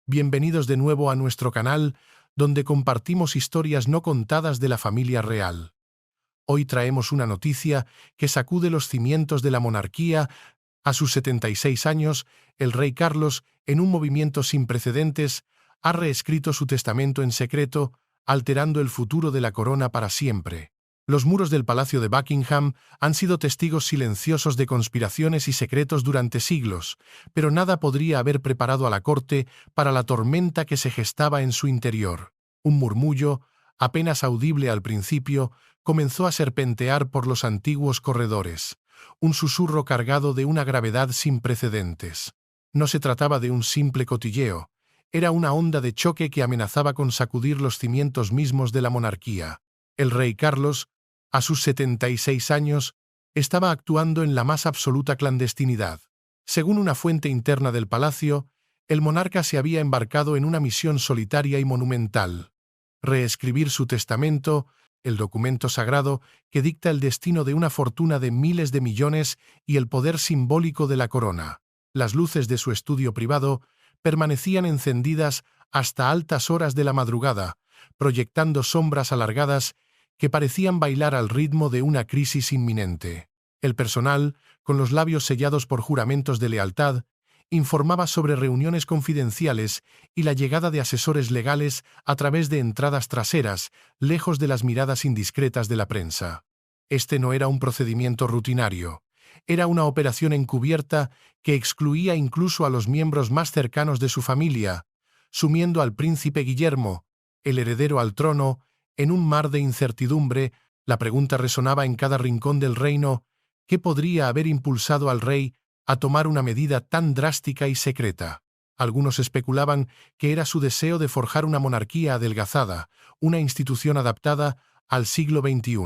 Bienvenidos de nuevo a nuestro canal, donde compartimos historias no contadas de la familia real. Hoy traemos una noticia que sacude los cimientos de la monarquía. A sus 76 años, el rey Carlos, en un movimiento sin precedentes, ha reescrito su testamento en secreto, alterando el futuro de la corona para siempre. Los muros del Palacio de Buckingham han sido testigos silenciosos de conspiraciones y secretos durante siglos, pero nada podría haber preparado a la corte para la tormenta que se gestaba en su interior. Un murmullo, apenas audible al principio, comenzó a serpentear por los antiguos corredores, un susurro cargado de una gravedad sin precedentes. No se trataba de un simple cotilleo, era una onda de choque que amenazaba con sacudir los cimientos mismos de la monarquía. El rey Carlos, a sus 76 años, estaba actuando en la más absoluta clandestinidad. Según una fuente interna del palacio, el monarca se había embarcado en una misión solitaria y monumental: reescribir su testamento, el documento sagrado que dicta el destino de una fortuna de miles de millones y el poder simbólico de la corona. Las luces de su estudio privado permanecían encendidas hasta altas horas de la madrugada, proyectando sombras alargadas que parecían bailar al ritmo de una crisis inminente. El personal, con los labios sellados por juramentos de lealtad, informaba sobre reuniones confidenciales y la llegada de asesores legales a través de entradas traseras, lejos de las miradas indiscretas de la prensa. Este no era un procedimiento rutinario. Era una operación encubierta que excluía incluso a los miembros más cercanos de su familia, sumiendo al príncipe Guillermo, el heredero al trono, en un mar de incertidumbre. La pregunta resonaba en cada rincón del reino: ¿qué podría haber impulsado al rey a tomar una medida tan drástica y secreta? Algunos especulaban que era su deseo de forjar una monarquía adelgazada, una institución adaptada al siglo XXI.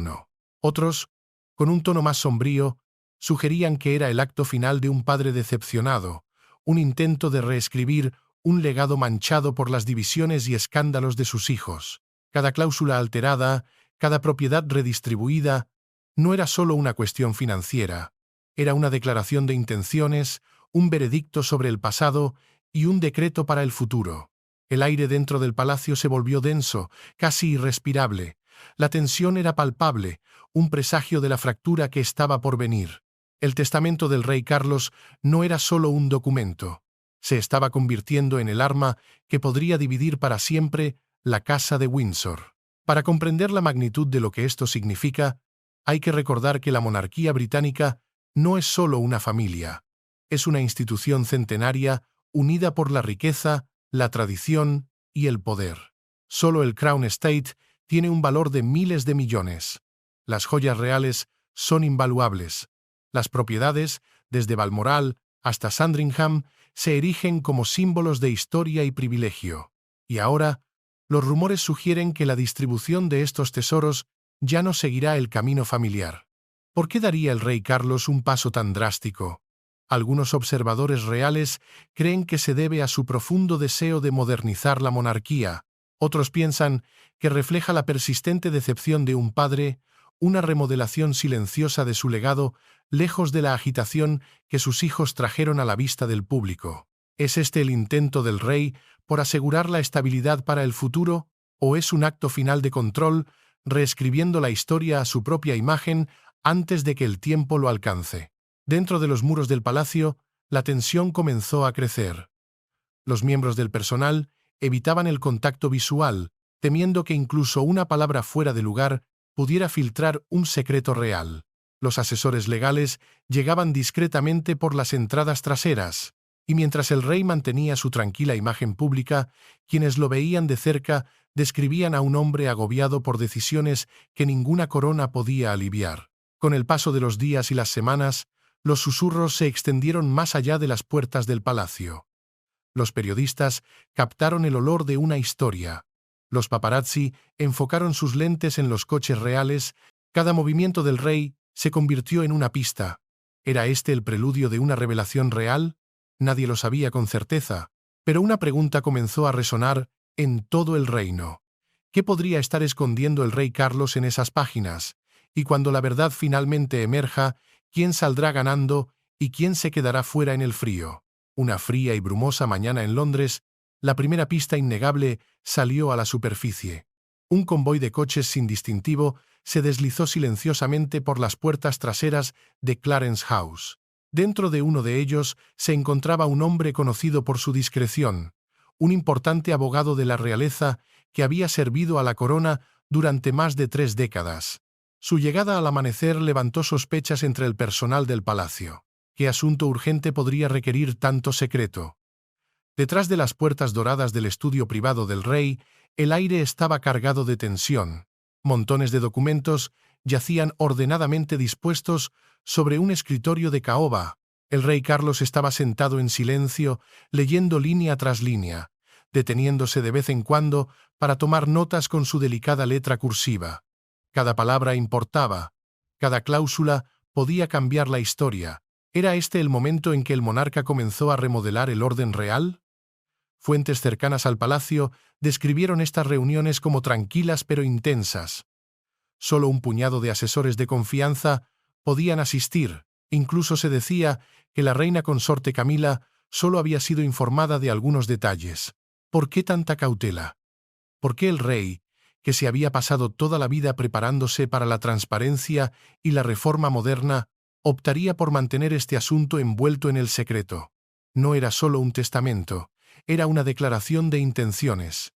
Otros, con un tono más sombrío, sugerían que era el acto final de un padre decepcionado, un intento de reescribir un legado manchado por las divisiones y escándalos de sus hijos. Cada cláusula alterada, cada propiedad redistribuida, no era solo una cuestión financiera, era una declaración de intenciones, un veredicto sobre el pasado y un decreto para el futuro. El aire dentro del palacio se volvió denso, casi irrespirable. La tensión era palpable, un presagio de la fractura que estaba por venir. El testamento del rey Carlos no era solo un documento. Se estaba convirtiendo en el arma que podría dividir para siempre la Casa de Windsor. Para comprender la magnitud de lo que esto significa, hay que recordar que la monarquía británica no es solo una familia. Es una institución centenaria unida por la riqueza, la tradición y el poder. Solo el Crown Estate tiene un valor de miles de millones. Las joyas reales son invaluables. Las propiedades, desde Balmoral hasta Sandringham, se erigen como símbolos de historia y privilegio. Y ahora, los rumores sugieren que la distribución de estos tesoros ya no seguirá el camino familiar. ¿Por qué daría el rey Carlos un paso tan drástico? Algunos observadores reales creen que se debe a su profundo deseo de modernizar la monarquía. Otros piensan que refleja la persistente decepción de un padre, una remodelación silenciosa de su legado, lejos de la agitación que sus hijos trajeron a la vista del público. ¿Es este el intento del rey por asegurar la estabilidad para el futuro, o es un acto final de control, reescribiendo la historia a su propia imagen antes de que el tiempo lo alcance? Dentro de los muros del palacio, la tensión comenzó a crecer. Los miembros del personal evitaban el contacto visual, temiendo que incluso una palabra fuera de lugar pudiera filtrar un secreto real. Los asesores legales llegaban discretamente por las entradas traseras, y mientras el rey mantenía su tranquila imagen pública, quienes lo veían de cerca describían a un hombre agobiado por decisiones que ninguna corona podía aliviar. Con el paso de los días y las semanas, los susurros se extendieron más allá de las puertas del palacio. Los periodistas captaron el olor de una historia. Los paparazzi enfocaron sus lentes en los coches reales. Cada movimiento del rey se convirtió en una pista. ¿Era este el preludio de una revelación real? Nadie lo sabía con certeza, pero una pregunta comenzó a resonar en todo el reino. ¿Qué podría estar escondiendo el rey Carlos en esas páginas? Y cuando la verdad finalmente emerja, ¿quién saldrá ganando y quién se quedará fuera en el frío? Una fría y brumosa mañana en Londres, La primera pista innegable salió a la superficie. Un convoy de coches sin distintivo se deslizó silenciosamente por las puertas traseras de Clarence House. Dentro de uno de ellos se encontraba un hombre conocido por su discreción, un importante abogado de la realeza que había servido a la corona durante más de 3 décadas. Su llegada al amanecer levantó sospechas entre el personal del palacio. ¿Qué asunto urgente podría requerir tanto secreto? Detrás de las puertas doradas del estudio privado del rey, el aire estaba cargado de tensión. Montones de documentos yacían ordenadamente dispuestos sobre un escritorio de caoba. El rey Carlos estaba sentado en silencio, leyendo línea tras línea, deteniéndose de vez en cuando para tomar notas con su delicada letra cursiva. Cada palabra importaba, cada cláusula podía cambiar la historia. ¿Era este el momento en que el monarca comenzó a remodelar el orden real? Fuentes cercanas al palacio describieron estas reuniones como tranquilas pero intensas. Solo un puñado de asesores de confianza podían asistir. Incluso se decía que la reina consorte Camila solo había sido informada de algunos detalles. ¿Por qué tanta cautela? ¿Por qué el rey, que se había pasado toda la vida preparándose para la transparencia y la reforma moderna, optaría por mantener este asunto envuelto en el secreto? No era solo un testamento, era una declaración de intenciones.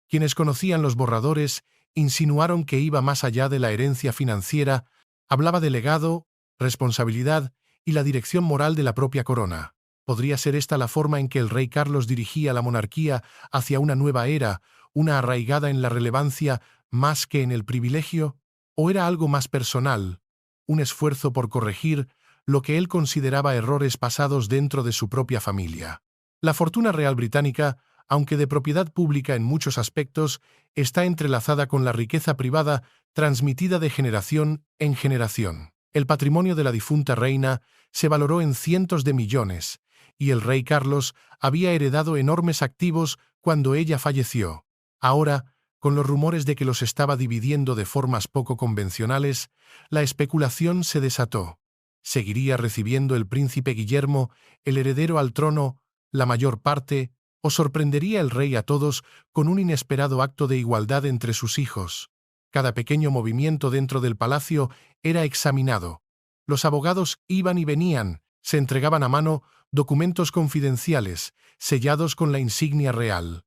Quienes conocían los borradores insinuaron que iba más allá de la herencia financiera, hablaba de legado, responsabilidad y la dirección moral de la propia corona. ¿Podría ser esta la forma en que el rey Carlos dirigía la monarquía hacia una nueva era, una arraigada en la relevancia más que en el privilegio? ¿O era algo más personal, un esfuerzo por corregir lo que él consideraba errores pasados dentro de su propia familia? La fortuna real británica, aunque de propiedad pública en muchos aspectos, está entrelazada con la riqueza privada transmitida de generación en generación. El patrimonio de la difunta reina se valoró en cientos de millones, y el rey Carlos había heredado enormes activos cuando ella falleció. Ahora, con los rumores de que los estaba dividiendo de formas poco convencionales, la especulación se desató. ¿Seguiría recibiendo el príncipe Guillermo, el heredero al trono, la mayor parte, o sorprendería el rey a todos con un inesperado acto de igualdad entre sus hijos? Cada pequeño movimiento dentro del palacio era examinado. Los abogados iban y venían, se entregaban a mano documentos confidenciales, sellados con la insignia real.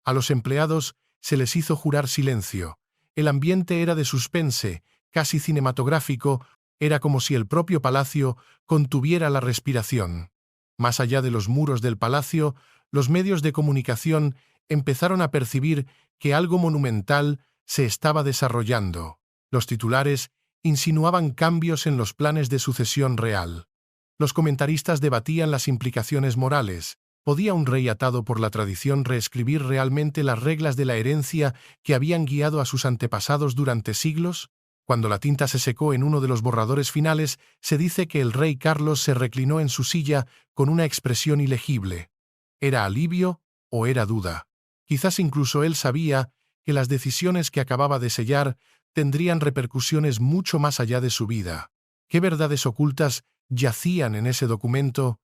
A los empleados se les hizo jurar silencio. El ambiente era de suspense, casi cinematográfico, era como si el propio palacio contuviera la respiración. Más allá de los muros del palacio, los medios de comunicación empezaron a percibir que algo monumental se estaba desarrollando. Los titulares insinuaban cambios en los planes de sucesión real. Los comentaristas debatían las implicaciones morales. ¿Podía un rey atado por la tradición reescribir realmente las reglas de la herencia que habían guiado a sus antepasados durante siglos? Cuando la tinta se secó en uno de los borradores finales, se dice que el rey Carlos se reclinó en su silla con una expresión ilegible. ¿Era alivio o era duda? Quizás incluso él sabía que las decisiones que acababa de sellar tendrían repercusiones mucho más allá de su vida. ¿Qué verdades ocultas yacían en ese documento?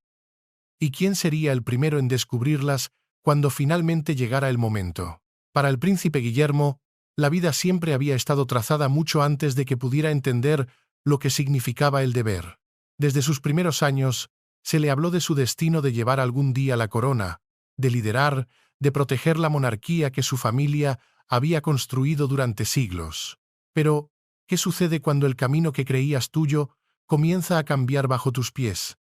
¿Y quién sería el primero en descubrirlas cuando finalmente llegara el momento? Para el príncipe Guillermo, la vida siempre había estado trazada mucho antes de que pudiera entender lo que significaba el deber. Desde sus primeros años, se le habló de su destino de llevar algún día la corona, de liderar, de proteger la monarquía que su familia había construido durante siglos. Pero, ¿qué sucede cuando el camino que creías tuyo comienza a cambiar bajo tus pies?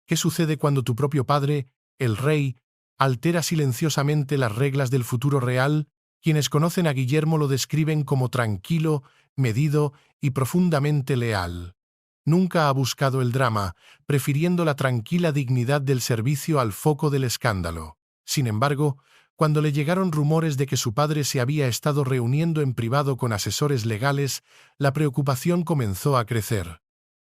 ¿Qué sucede cuando tu propio padre, el rey, altera silenciosamente las reglas del futuro real? Quienes conocen a Guillermo lo describen como tranquilo, medido y profundamente leal. Nunca ha buscado el drama, prefiriendo la tranquila dignidad del servicio al foco del escándalo. Sin embargo, cuando le llegaron rumores de que su padre se había estado reuniendo en privado con asesores legales, la preocupación comenzó a crecer.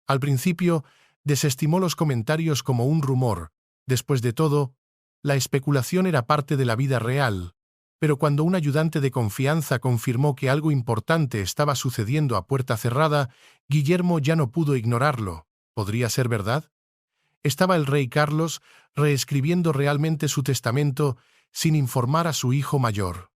Al principio, desestimó los comentarios como un rumor. Después de todo, la especulación era parte de la vida real. Pero cuando un ayudante de confianza confirmó que algo importante estaba sucediendo a puerta cerrada, Guillermo ya no pudo ignorarlo. ¿Podría ser verdad? ¿Estaba el rey Carlos reescribiendo realmente su testamento sin informar a su hijo mayor.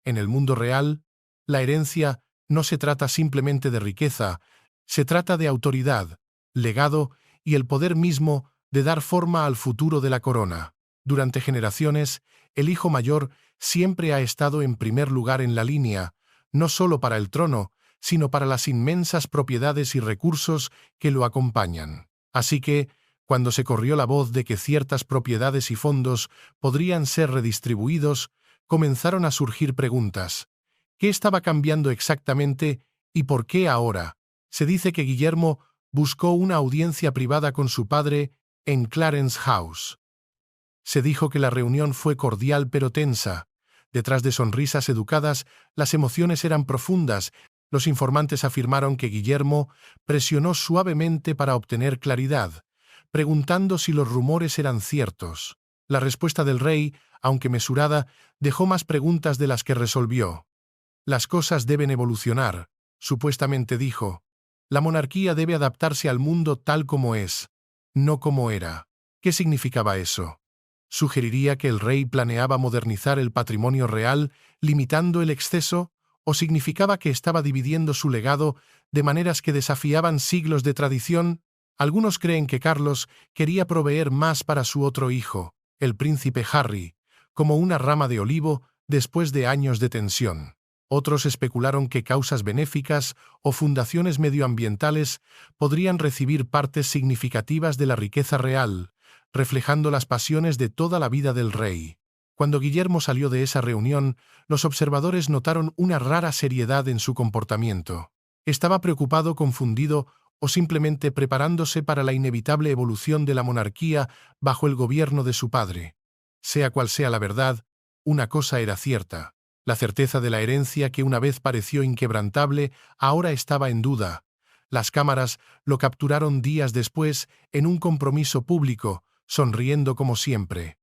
En el mundo real, la herencia no se trata simplemente de riqueza, se trata de autoridad, legado y el poder mismo de dar forma al futuro de la corona. Durante generaciones, el hijo mayor siempre ha estado en primer lugar en la línea, no solo para el trono, sino para las inmensas propiedades y recursos que lo acompañan. Así que, cuando se corrió la voz de que ciertas propiedades y fondos podrían ser redistribuidos, comenzaron a surgir preguntas. ¿Qué estaba cambiando exactamente y por qué ahora? Se dice que Guillermo buscó una audiencia privada con su padre en Clarence House. Se dijo que la reunión fue cordial pero tensa. Detrás de sonrisas educadas, las emociones eran profundas. Los informantes afirmaron que Guillermo presionó suavemente para obtener claridad, preguntando si los rumores eran ciertos. La respuesta del rey, aunque mesurada, dejó más preguntas de las que resolvió. Las cosas deben evolucionar, supuestamente dijo. La monarquía debe adaptarse al mundo tal como es, no como era. ¿Qué significaba eso? ¿Sugeriría que el rey planeaba modernizar el patrimonio real, limitando el exceso, o significaba que estaba dividiendo su legado de maneras que desafiaban siglos de tradición? Algunos creen que Carlos quería proveer más para su otro hijo, el príncipe Harry, como una rama de olivo después de años de tensión. Otros especularon que causas benéficas o fundaciones medioambientales podrían recibir partes significativas de la riqueza real, reflejando las pasiones de toda la vida del rey. Cuando Guillermo salió de esa reunión, los observadores notaron una rara seriedad en su comportamiento. Estaba preocupado, confundido o simplemente preparándose para la inevitable evolución de la monarquía bajo el gobierno de su padre. Sea cual sea la verdad, una cosa era cierta. La certeza de la herencia que una vez pareció inquebrantable ahora estaba en duda. Las cámaras lo capturaron días después en un compromiso público, sonriendo como siempre.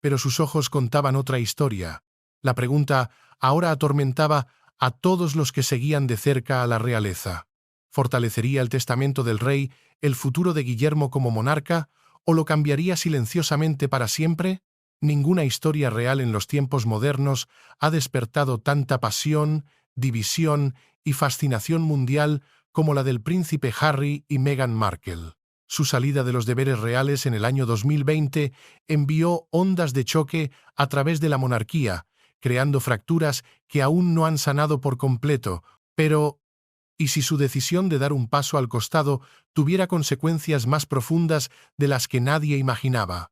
Pero sus ojos contaban otra historia. La pregunta ahora atormentaba a todos los que seguían de cerca a la realeza. ¿Fortalecería el testamento del rey el futuro de Guillermo como monarca o lo cambiaría silenciosamente para siempre? Ninguna historia real en los tiempos modernos ha despertado tanta pasión, división y fascinación mundial como la del príncipe Harry y Meghan Markle. Su salida de los deberes reales en el año 2020 envió ondas de choque a través de la monarquía, creando fracturas que aún no han sanado por completo. Pero, ¿y si su decisión de dar un paso al costado tuviera consecuencias más profundas de las que nadie imaginaba?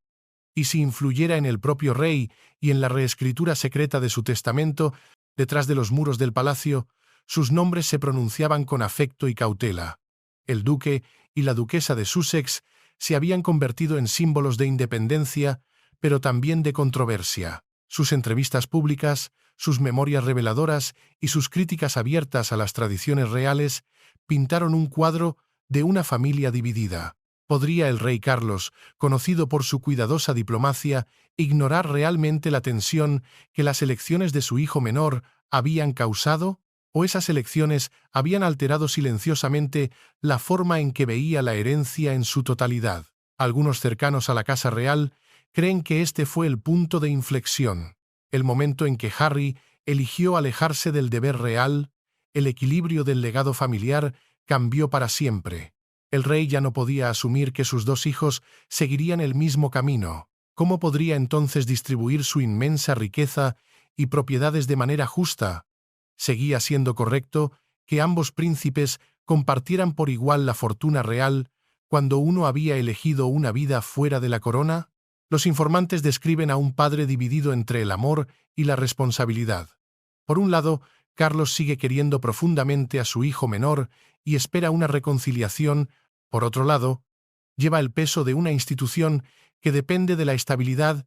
¿Y si influyera en el propio rey y en la reescritura secreta de su testamento? Detrás de los muros del palacio, sus nombres se pronunciaban con afecto y cautela. El duque y la duquesa de Sussex se habían convertido en símbolos de independencia, pero también de controversia. Sus entrevistas públicas, sus memorias reveladoras y sus críticas abiertas a las tradiciones reales pintaron un cuadro de una familia dividida. ¿Podría el rey Carlos, conocido por su cuidadosa diplomacia, ignorar realmente la tensión que las elecciones de su hijo menor habían causado? ¿O esas elecciones habían alterado silenciosamente la forma en que veía la herencia en su totalidad? Algunos cercanos a la Casa Real creen que este fue el punto de inflexión, el momento en que Harry eligió alejarse del deber real, el equilibrio del legado familiar cambió para siempre. El rey ya no podía asumir que sus dos hijos seguirían el mismo camino. ¿Cómo podría entonces distribuir su inmensa riqueza y propiedades de manera justa? ¿Seguía siendo correcto que ambos príncipes compartieran por igual la fortuna real cuando uno había elegido una vida fuera de la corona? Los informantes describen a un padre dividido entre el amor y la responsabilidad. Por un lado, Carlos sigue queriendo profundamente a su hijo menor y espera una reconciliación. Por otro lado, lleva el peso de una institución que depende de la estabilidad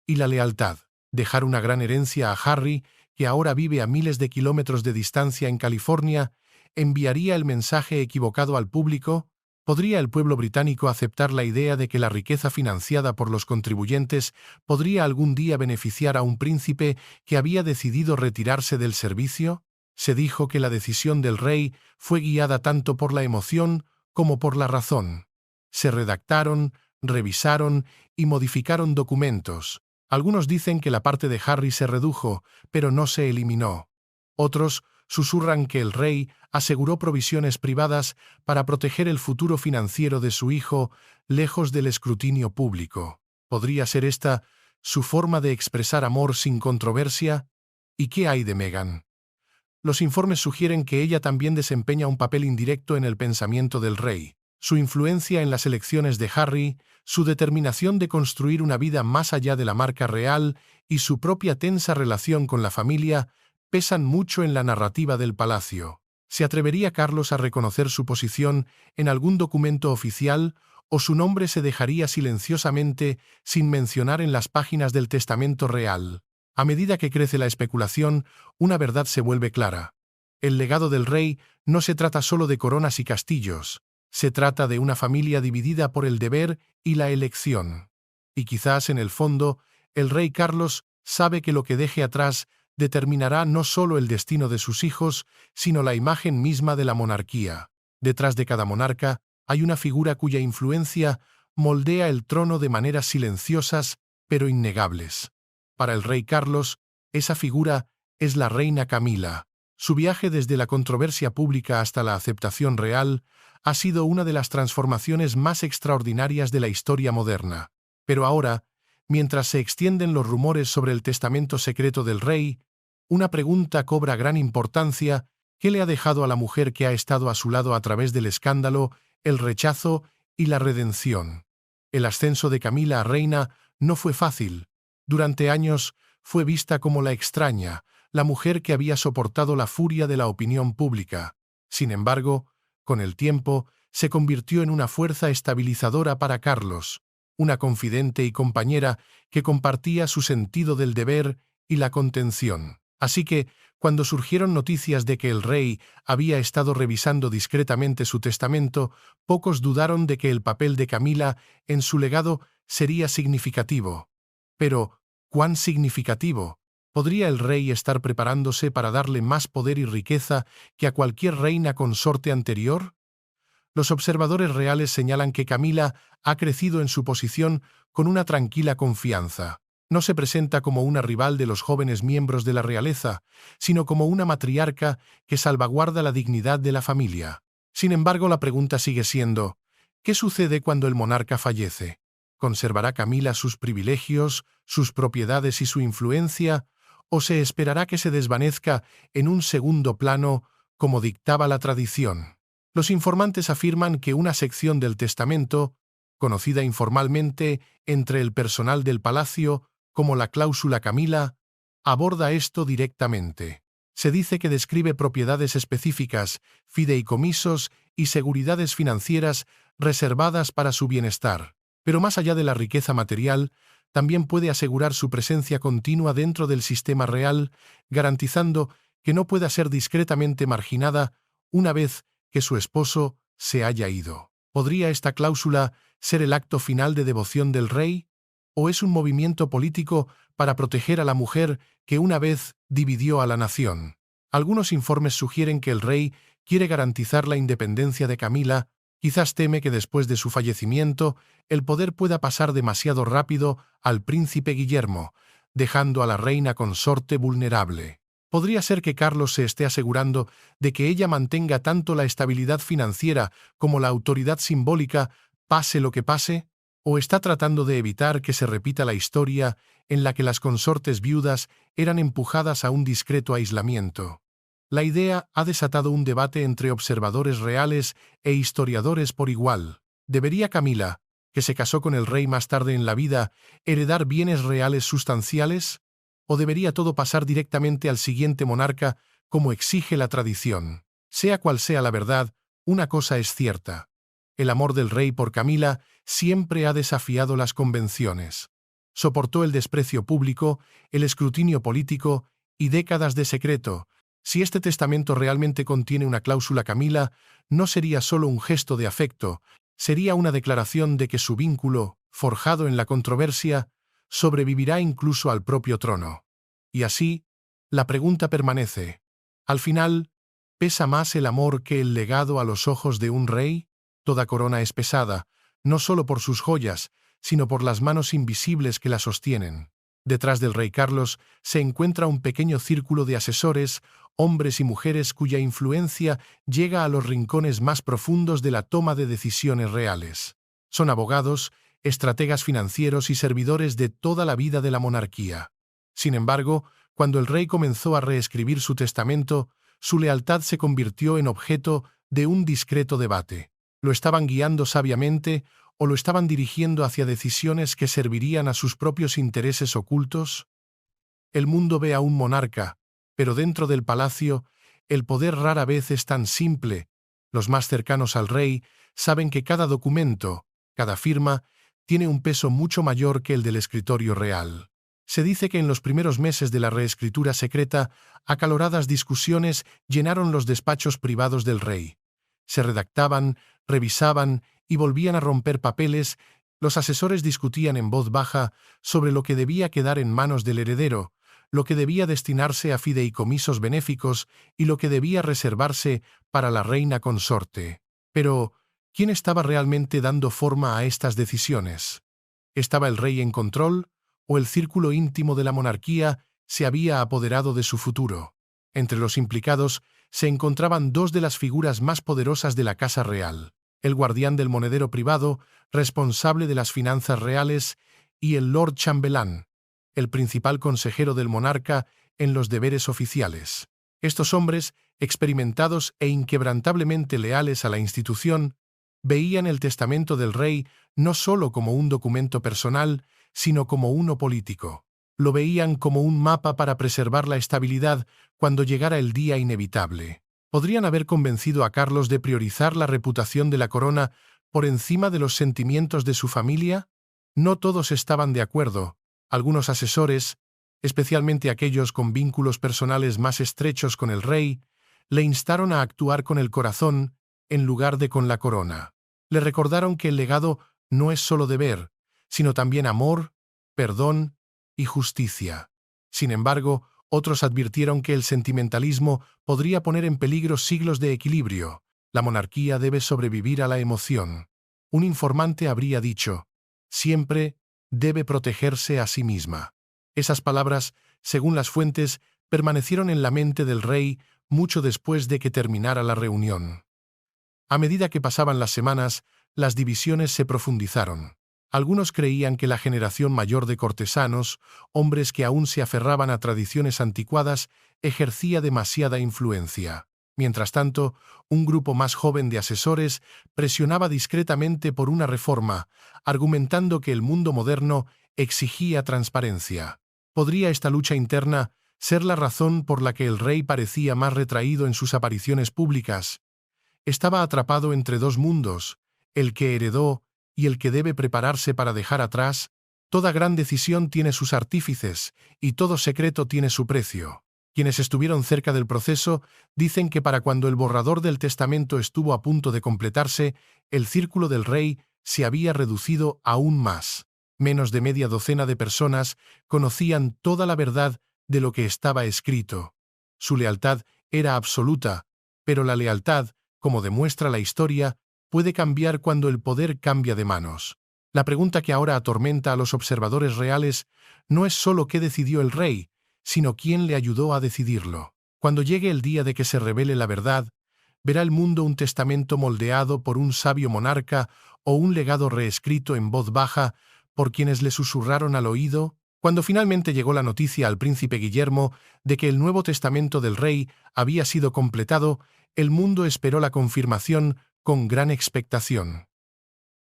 y la lealtad. Dejar una gran herencia a Harry, que ahora vive a miles de kilómetros de distancia en California, ¿enviaría el mensaje equivocado al público? ¿Podría el pueblo británico aceptar la idea de que la riqueza financiada por los contribuyentes podría algún día beneficiar a un príncipe que había decidido retirarse del servicio? Se dijo que la decisión del rey fue guiada tanto por la emoción como por la razón. Se redactaron, revisaron y modificaron documentos. Algunos dicen que la parte de Harry se redujo, pero no se eliminó. Otros susurran que el rey aseguró provisiones privadas para proteger el futuro financiero de su hijo, lejos del escrutinio público. ¿Podría ser esta su forma de expresar amor sin controversia? ¿Y qué hay de Meghan? Los informes sugieren que ella también desempeña un papel indirecto en el pensamiento del rey. Su influencia en las elecciones de Harry, su determinación de construir una vida más allá de la marca real y su propia tensa relación con la familia pesan mucho en la narrativa del palacio. ¿Se atrevería Carlos a reconocer su posición en algún documento oficial o su nombre se dejaría silenciosamente sin mencionar en las páginas del testamento real? A medida que crece la especulación, una verdad se vuelve clara. El legado del rey no se trata solo de coronas y castillos, se trata de una familia dividida por el deber y la elección. Y quizás, en el fondo, el rey Carlos sabe que lo que deje atrás determinará no solo el destino de sus hijos, sino la imagen misma de la monarquía. Detrás de cada monarca hay una figura cuya influencia moldea el trono de maneras silenciosas pero innegables. Para el rey Carlos, esa figura es la reina Camila. Su viaje desde la controversia pública hasta la aceptación real ha sido una de las transformaciones más extraordinarias de la historia moderna. Pero ahora, mientras se extienden los rumores sobre el testamento secreto del rey, una pregunta cobra gran importancia: ¿qué le ha dejado a la mujer que ha estado a su lado a través del escándalo, el rechazo y la redención? El ascenso de Camila a reina no fue fácil. Durante años fue vista como la extraña, la mujer que había soportado la furia de la opinión pública. Sin embargo, con el tiempo, se convirtió en una fuerza estabilizadora para Carlos, una confidente y compañera que compartía su sentido del deber y la contención. Así que, cuando surgieron noticias de que el rey había estado revisando discretamente su testamento, pocos dudaron de que el papel de Camila en su legado sería significativo. Pero, ¿cuán significativo? ¿Podría el rey estar preparándose para darle más poder y riqueza que a cualquier reina consorte anterior? Los observadores reales señalan que Camila ha crecido en su posición con una tranquila confianza. No se presenta como una rival de los jóvenes miembros de la realeza, sino como una matriarca que salvaguarda la dignidad de la familia. Sin embargo, la pregunta sigue siendo: ¿qué sucede cuando el monarca fallece? ¿Conservará Camila sus privilegios, sus propiedades y su influencia, o se esperará que se desvanezca en un segundo plano, como dictaba la tradición? Los informantes afirman que una sección del testamento, conocida informalmente entre el personal del palacio como la cláusula Camila, aborda esto directamente. Se dice que describe propiedades específicas, fideicomisos y seguridades financieras reservadas para su bienestar. Pero más allá de la riqueza material, también puede asegurar su presencia continua dentro del sistema real, garantizando que no pueda ser discretamente marginada una vez que su esposo se haya ido. ¿Podría esta cláusula ser el acto final de devoción del rey? ¿O es un movimiento político para proteger a la mujer que una vez dividió a la nación? Algunos informes sugieren que el rey quiere garantizar la independencia de Camila. Quizás teme que después de su fallecimiento el poder pueda pasar demasiado rápido al príncipe Guillermo, dejando a la reina consorte vulnerable. ¿Podría ser que Carlos se esté asegurando de que ella mantenga tanto la estabilidad financiera como la autoridad simbólica, pase lo que pase? ¿O está tratando de evitar que se repita la historia en la que las consortes viudas eran empujadas a un discreto aislamiento? La idea ha desatado un debate entre observadores reales e historiadores por igual. ¿Debería Camila, que se casó con el rey más tarde en la vida, heredar bienes reales sustanciales? ¿O debería todo pasar directamente al siguiente monarca, como exige la tradición? Sea cual sea la verdad, una cosa es cierta: el amor del rey por Camila siempre ha desafiado las convenciones. Soportó el desprecio público, el escrutinio político y décadas de secreto. Si este testamento realmente contiene una cláusula Camila, no sería solo un gesto de afecto, sería una declaración de que su vínculo, forjado en la controversia, sobrevivirá incluso al propio trono. Y así, la pregunta permanece: al final, ¿pesa más el amor que el legado a los ojos de un rey? Toda corona es pesada, no solo por sus joyas, sino por las manos invisibles que la sostienen. Detrás del rey Carlos se encuentra un pequeño círculo de asesores, hombres y mujeres cuya influencia llega a los rincones más profundos de la toma de decisiones reales. Son abogados, estrategas financieros y servidores de toda la vida de la monarquía. Sin embargo, cuando el rey comenzó a reescribir su testamento, su lealtad se convirtió en objeto de un discreto debate. ¿Lo estaban guiando sabiamente o lo estaban dirigiendo hacia decisiones que servirían a sus propios intereses ocultos? El mundo ve a un monarca, pero dentro del palacio, el poder rara vez es tan simple. Los más cercanos al rey saben que cada documento, cada firma, tiene un peso mucho mayor que el del escritorio real. Se dice que en los primeros meses de la reescritura secreta, acaloradas discusiones llenaron los despachos privados del rey. Se redactaban, revisaban y volvían a romper papeles. Los asesores discutían en voz baja sobre lo que debía quedar en manos del heredero, lo que debía destinarse a fideicomisos benéficos y lo que debía reservarse para la reina consorte. Pero, ¿quién estaba realmente dando forma a estas decisiones? ¿Estaba el rey en control o el círculo íntimo de la monarquía se había apoderado de su futuro? Entre los implicados se encontraban dos de las figuras más poderosas de la Casa Real: el guardián del monedero privado, responsable de las finanzas reales, y el Lord Chambelán, el principal consejero del monarca en los deberes oficiales. Estos hombres, experimentados e inquebrantablemente leales a la institución, veían el testamento del rey no solo como un documento personal, sino como uno político. Lo veían como un mapa para preservar la estabilidad cuando llegara el día inevitable. ¿Podrían haber convencido a Carlos de priorizar la reputación de la corona por encima de los sentimientos de su familia? No todos estaban de acuerdo. Algunos asesores, especialmente aquellos con vínculos personales más estrechos con el rey, le instaron a actuar con el corazón en lugar de con la corona. Le recordaron que el legado no es solo deber, sino también amor, perdón y justicia. Sin embargo, otros advirtieron que el sentimentalismo podría poner en peligro siglos de equilibrio. La monarquía debe sobrevivir a la emoción. Un informante habría dicho: siempre debe protegerse a sí misma. Esas palabras, según las fuentes, permanecieron en la mente del rey mucho después de que terminara la reunión. A medida que pasaban las semanas, las divisiones se profundizaron. Algunos creían que la generación mayor de cortesanos, hombres que aún se aferraban a tradiciones anticuadas, ejercía demasiada influencia. Mientras tanto, un grupo más joven de asesores presionaba discretamente por una reforma, argumentando que el mundo moderno exigía transparencia. ¿Podría esta lucha interna ser la razón por la que el rey parecía más retraído en sus apariciones públicas? Estaba atrapado entre dos mundos, el que heredó y el que debe prepararse para dejar atrás. Toda gran decisión tiene sus artífices y todo secreto tiene su precio. Quienes estuvieron cerca del proceso dicen que para cuando el borrador del testamento estuvo a punto de completarse, el círculo del rey se había reducido aún más. Menos de media docena de personas conocían toda la verdad de lo que estaba escrito. Su lealtad era absoluta, pero la lealtad, como demuestra la historia, puede cambiar cuando el poder cambia de manos. La pregunta que ahora atormenta a los observadores reales no es solo qué decidió el rey, sino quién le ayudó a decidirlo. Cuando llegue el día de que se revele la verdad, ¿verá el mundo un testamento moldeado por un sabio monarca o un legado reescrito en voz baja por quienes le susurraron al oído? Cuando finalmente llegó la noticia al príncipe Guillermo de que el Nuevo Testamento del rey había sido completado, el mundo esperó la confirmación con gran expectación.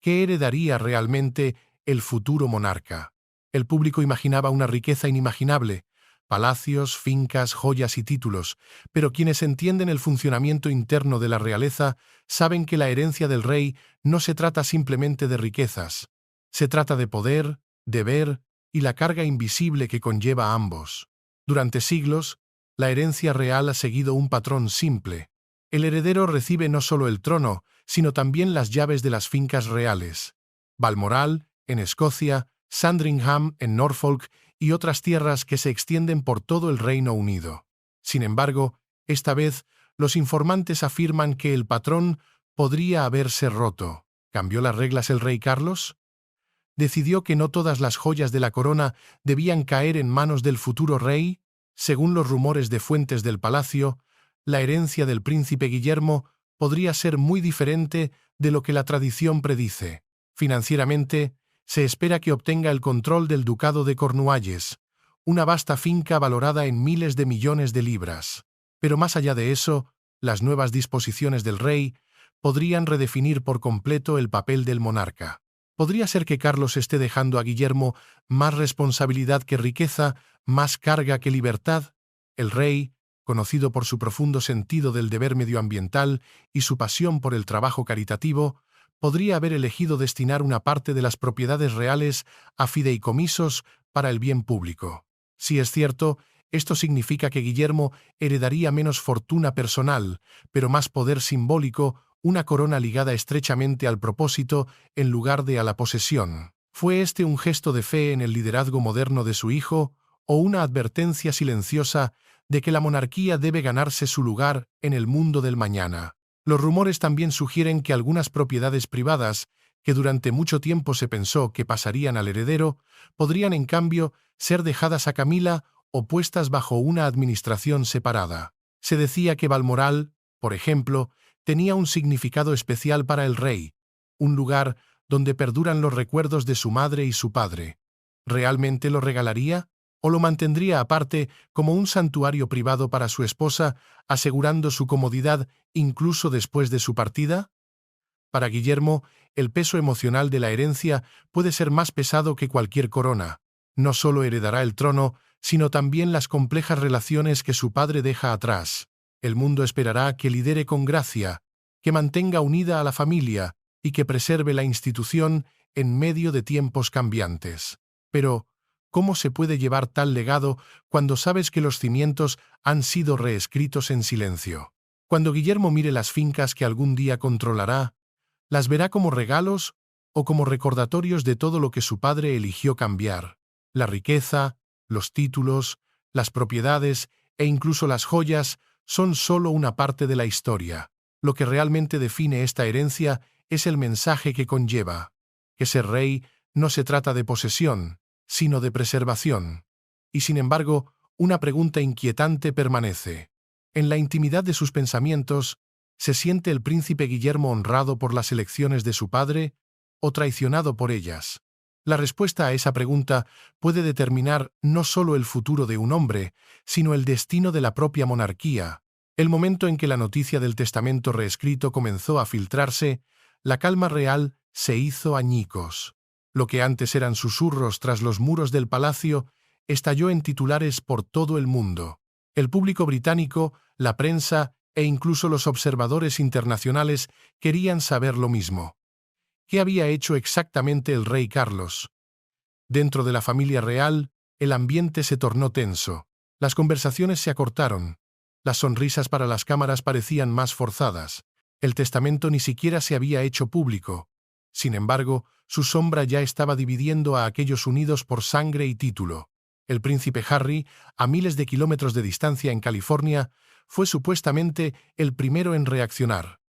¿Qué heredaría realmente el futuro monarca? El público imaginaba una riqueza inimaginable: palacios, fincas, joyas y títulos, pero quienes entienden el funcionamiento interno de la realeza saben que la herencia del rey no se trata simplemente de riquezas. Se trata de poder, deber y la carga invisible que conlleva ambos. Durante siglos, la herencia real ha seguido un patrón simple. El heredero recibe no solo el trono, sino también las llaves de las fincas reales: Balmoral, en Escocia, Sandringham, en Norfolk, y otras tierras que se extienden por todo el Reino Unido. Sin embargo, esta vez, los informantes afirman que el patrón podría haberse roto. ¿Cambió las reglas el rey Carlos? decidió que no todas las joyas de la corona debían caer en manos del futuro rey. Según los rumores de fuentes del palacio, la herencia del príncipe Guillermo podría ser muy diferente de lo que la tradición predice. Financieramente, se espera que obtenga el control del ducado de Cornualles, una vasta finca valorada en miles de millones de libras. Pero más allá de eso, las nuevas disposiciones del rey podrían redefinir por completo el papel del monarca. Podría ser que Carlos esté dejando a Guillermo más responsabilidad que riqueza, más carga que libertad. El rey, conocido por su profundo sentido del deber medioambiental y su pasión por el trabajo caritativo, podría haber elegido destinar una parte de las propiedades reales a fideicomisos para el bien público. Si es cierto, esto significa que Guillermo heredaría menos fortuna personal, pero más poder simbólico, una corona ligada estrechamente al propósito en lugar de a la posesión. ¿Fue este un gesto de fe en el liderazgo moderno de su hijo o una advertencia silenciosa de que la monarquía debe ganarse su lugar en el mundo del mañana? Los rumores también sugieren que algunas propiedades privadas, que durante mucho tiempo se pensó que pasarían al heredero, podrían en cambio ser dejadas a Camila o puestas bajo una administración separada. Se decía que Balmoral, por ejemplo, tenía un significado especial para el rey, un lugar donde perduran los recuerdos de su madre y su padre. ¿Realmente lo regalaría o lo mantendría aparte como un santuario privado para su esposa, asegurando su comodidad incluso después de su partida? Para Guillermo, el peso emocional de la herencia puede ser más pesado que cualquier corona. No solo heredará el trono, sino también las complejas relaciones que su padre deja atrás. El mundo esperará que lidere con gracia, que mantenga unida a la familia y que preserve la institución en medio de tiempos cambiantes. Pero, ¿cómo se puede llevar tal legado cuando sabes que los cimientos han sido reescritos en silencio? Cuando Guillermo mire las fincas que algún día controlará, ¿las verá como regalos o como recordatorios de todo lo que su padre eligió cambiar? La riqueza, los títulos, las propiedades e incluso las joyas son solo una parte de la historia. Lo que realmente define esta herencia es el mensaje que conlleva, que ser rey no se trata de posesión, sino de preservación. Y sin embargo, una pregunta inquietante permanece. En la intimidad de sus pensamientos, ¿se siente el príncipe Guillermo honrado por las elecciones de su padre o traicionado por ellas? La respuesta a esa pregunta puede determinar no solo el futuro de un hombre, sino el destino de la propia monarquía. El momento en que la noticia del testamento reescrito comenzó a filtrarse, la calma real se hizo añicos. Lo que antes eran susurros tras los muros del palacio estalló en titulares por todo el mundo. El público británico, la prensa e incluso los observadores internacionales querían saber lo mismo. ¿Qué había hecho exactamente el rey Carlos? Dentro de la familia real, el ambiente se tornó tenso. Las conversaciones se acortaron. Las sonrisas para las cámaras parecían más forzadas. El testamento ni siquiera se había hecho público. Sin embargo, su sombra ya estaba dividiendo a aquellos unidos por sangre y título. El príncipe Harry, a miles de kilómetros de distancia en California, fue supuestamente el primero en reaccionar.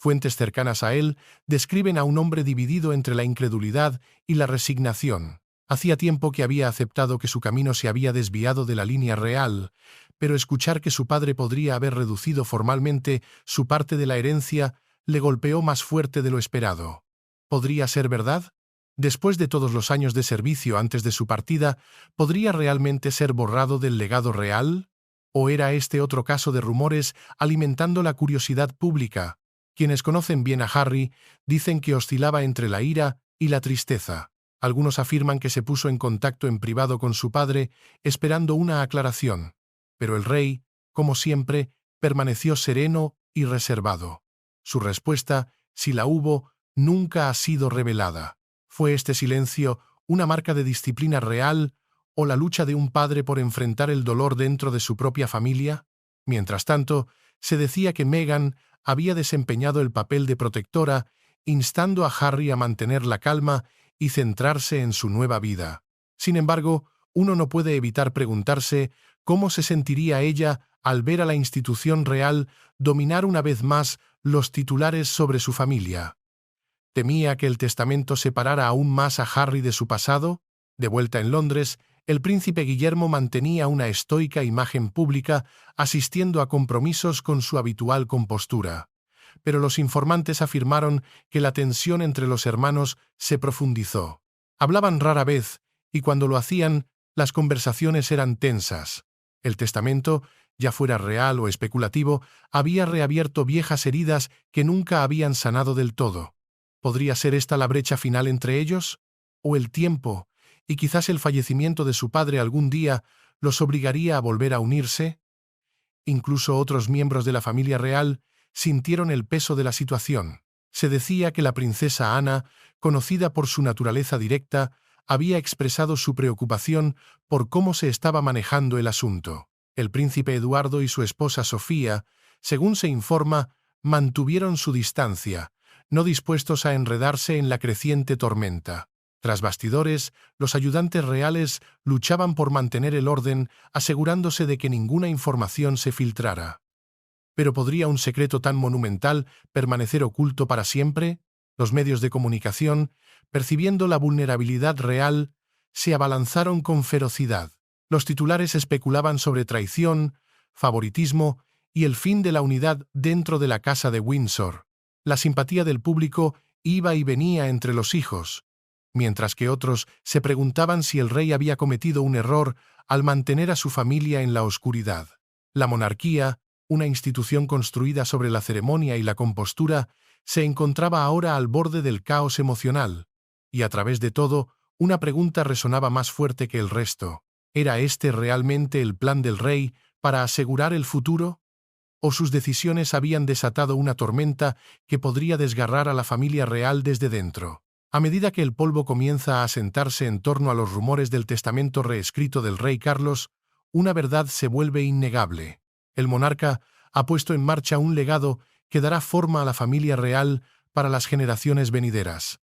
Fuentes cercanas a él describen a un hombre dividido entre la incredulidad y la resignación. Hacía tiempo que había aceptado que su camino se había desviado de la línea real, pero escuchar que su padre podría haber reducido formalmente su parte de la herencia le golpeó más fuerte de lo esperado. ¿Podría ser verdad? Después de todos los años de servicio antes de su partida, ¿podría realmente ser borrado del legado real? ¿O era este otro caso de rumores alimentando la curiosidad pública? Quienes conocen bien a Harry dicen que oscilaba entre la ira y la tristeza. Algunos afirman que se puso en contacto en privado con su padre, esperando una aclaración. Pero el rey, como siempre, permaneció sereno y reservado. Su respuesta, si la hubo, nunca ha sido revelada. ¿Fue este silencio una marca de disciplina real o la lucha de un padre por enfrentar el dolor dentro de su propia familia? Mientras tanto, se decía que Meghan había desempeñado el papel de protectora, instando a Harry a mantener la calma y centrarse en su nueva vida. Sin embargo, uno no puede evitar preguntarse cómo se sentiría ella al ver a la institución real dominar una vez más los titulares sobre su familia. ¿Temía que el testamento separara aún más a Harry de su pasado? De vuelta en Londres, el príncipe Guillermo mantenía una estoica imagen pública, asistiendo a compromisos con su habitual compostura. Pero los informantes afirmaron que la tensión entre los hermanos se profundizó. Hablaban rara vez, y cuando lo hacían, las conversaciones eran tensas. El testamento, ya fuera real o especulativo, había reabierto viejas heridas que nunca habían sanado del todo. ¿Podría ser esta la brecha final entre ellos? ¿O el tiempo, y quizás el fallecimiento de su padre algún día, los obligaría a volver a unirse? Incluso otros miembros de la familia real sintieron el peso de la situación. Se decía que la princesa Ana, conocida por su naturaleza directa, había expresado su preocupación por cómo se estaba manejando el asunto. El príncipe Eduardo y su esposa Sofía, según se informa, mantuvieron su distancia, no dispuestos a enredarse en la creciente tormenta. Tras bastidores, los ayudantes reales luchaban por mantener el orden, asegurándose de que ninguna información se filtrara. ¿Pero podría un secreto tan monumental permanecer oculto para siempre? Los medios de comunicación, percibiendo la vulnerabilidad real, se abalanzaron con ferocidad. Los titulares especulaban sobre traición, favoritismo y el fin de la unidad dentro de la casa de Windsor. La simpatía del público iba y venía entre los hijos, mientras que otros se preguntaban si el rey había cometido un error al mantener a su familia en la oscuridad. La monarquía, una institución construida sobre la ceremonia y la compostura, se encontraba ahora al borde del caos emocional, y a través de todo, una pregunta resonaba más fuerte que el resto. ¿Era este realmente el plan del rey para asegurar el futuro? ¿O sus decisiones habían desatado una tormenta que podría desgarrar a la familia real desde dentro? A medida que el polvo comienza a asentarse en torno a los rumores del testamento reescrito del rey Carlos, una verdad se vuelve innegable. El monarca ha puesto en marcha un legado que dará forma a la familia real para las generaciones venideras.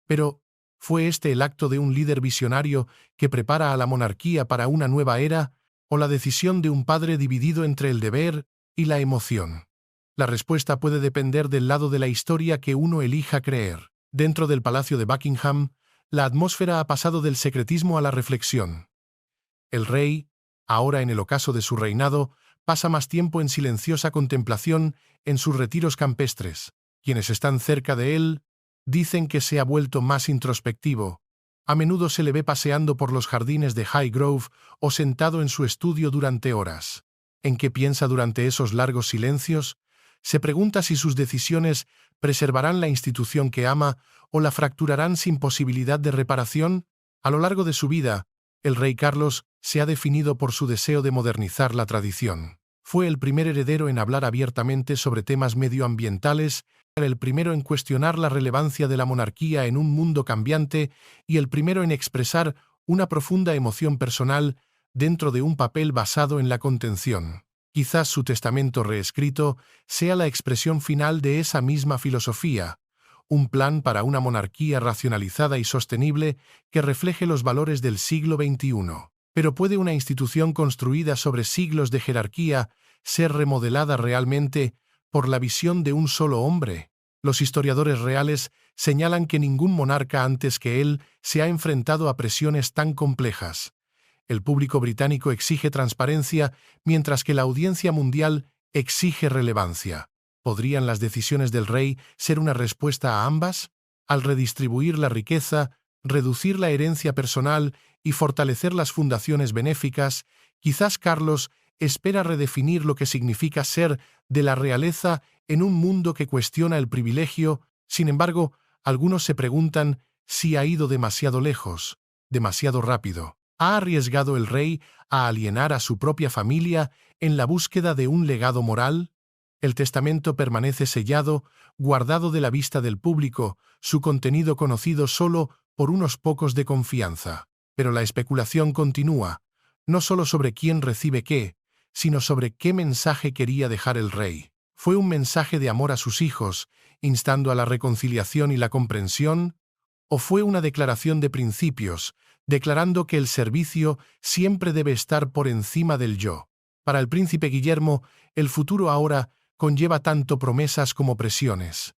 Pero, ¿fue este el acto de un líder visionario que prepara a la monarquía para una nueva era, o la decisión de un padre dividido entre el deber y la emoción? La respuesta puede depender del lado de la historia que uno elija creer. Dentro del Palacio de Buckingham, la atmósfera ha pasado del secretismo a la reflexión. El rey, ahora en el ocaso de su reinado, pasa más tiempo en silenciosa contemplación en sus retiros campestres. Quienes están cerca de él dicen que se ha vuelto más introspectivo. A menudo se le ve paseando por los jardines de Highgrove o sentado en su estudio durante horas. ¿En qué piensa durante esos largos silencios? Se pregunta si sus decisiones preservarán la institución que ama o la fracturarán sin posibilidad de reparación. A lo largo de su vida, el rey Carlos se ha definido por su deseo de modernizar la tradición. Fue el primer heredero en hablar abiertamente sobre temas medioambientales, el primero en cuestionar la relevancia de la monarquía en un mundo cambiante y el primero en expresar una profunda emoción personal dentro de un papel basado en la contención. Quizás su testamento reescrito sea la expresión final de esa misma filosofía, un plan para una monarquía racionalizada y sostenible que refleje los valores del siglo XXI. Pero ¿puede una institución construida sobre siglos de jerarquía ser remodelada realmente por la visión de un solo hombre? Los historiadores reales señalan que ningún monarca antes que él se ha enfrentado a presiones tan complejas. El público británico exige transparencia, mientras que la audiencia mundial exige relevancia. ¿Podrían las decisiones del rey ser una respuesta a ambas? Al redistribuir la riqueza, reducir la herencia personal y fortalecer las fundaciones benéficas, quizás Carlos espera redefinir lo que significa ser de la realeza en un mundo que cuestiona el privilegio. Sin embargo, algunos se preguntan si ha ido demasiado lejos, demasiado rápido. ¿Ha arriesgado el rey a alienar a su propia familia en la búsqueda de un legado moral? El testamento permanece sellado, guardado de la vista del público, su contenido conocido solo por unos pocos de confianza. Pero la especulación continúa, no solo sobre quién recibe qué, sino sobre qué mensaje quería dejar el rey. ¿Fue un mensaje de amor a sus hijos, instando a la reconciliación y la comprensión? ¿O fue una declaración de principios, declarando que el servicio siempre debe estar por encima del yo? Para el príncipe Guillermo, el futuro ahora conlleva tanto promesas como presiones.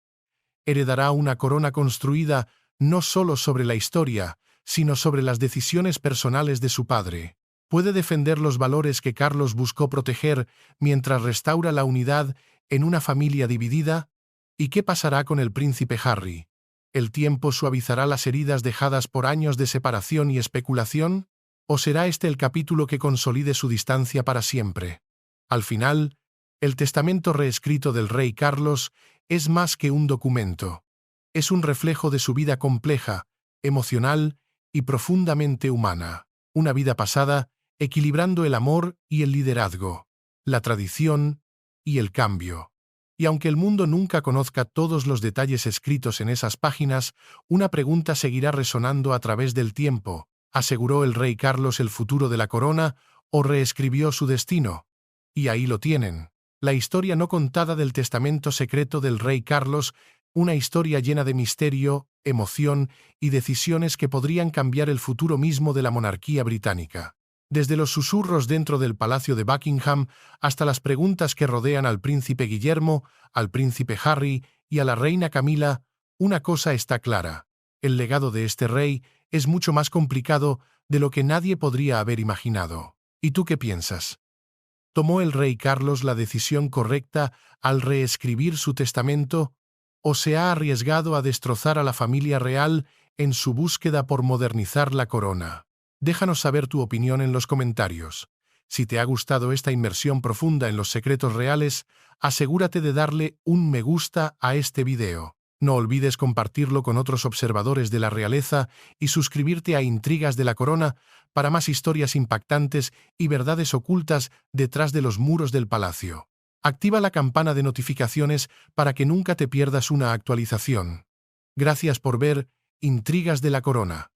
Heredará una corona construida no solo sobre la historia, sino sobre las decisiones personales de su padre. Puede defender los valores que Carlos buscó proteger mientras restaura la unidad en una familia dividida. ¿Y qué pasará con el príncipe Harry? ¿El tiempo suavizará las heridas dejadas por años de separación y especulación? ¿O será este el capítulo que consolide su distancia para siempre? Al final, el testamento reescrito del rey Carlos es más que un documento. Es un reflejo de su vida compleja, emocional y profundamente humana. Una vida pasada equilibrando el amor y el liderazgo, la tradición y el cambio. Y aunque el mundo nunca conozca todos los detalles escritos en esas páginas, una pregunta seguirá resonando a través del tiempo. ¿Aseguró el rey Carlos el futuro de la corona o reescribió su destino? Y ahí lo tienen. La historia no contada del testamento secreto del rey Carlos, una historia llena de misterio, emoción y decisiones que podrían cambiar el futuro mismo de la monarquía británica. Desde los susurros dentro del Palacio de Buckingham hasta las preguntas que rodean al príncipe Guillermo, al príncipe Harry y a la reina Camila, una cosa está clara. El legado de este rey es mucho más complicado de lo que nadie podría haber imaginado. ¿Y tú qué piensas? ¿Tomó el rey Carlos la decisión correcta al reescribir su testamento o se ha arriesgado a destrozar a la familia real en su búsqueda por modernizar la corona? Déjanos saber tu opinión en los comentarios. Si te ha gustado esta inmersión profunda en los secretos reales, asegúrate de darle un me gusta a este video. No olvides compartirlo con otros observadores de la realeza y suscribirte a Intrigas de la Corona para más historias impactantes y verdades ocultas detrás de los muros del palacio. Activa la campana de notificaciones para que nunca te pierdas una actualización. Gracias por ver Intrigas de la Corona.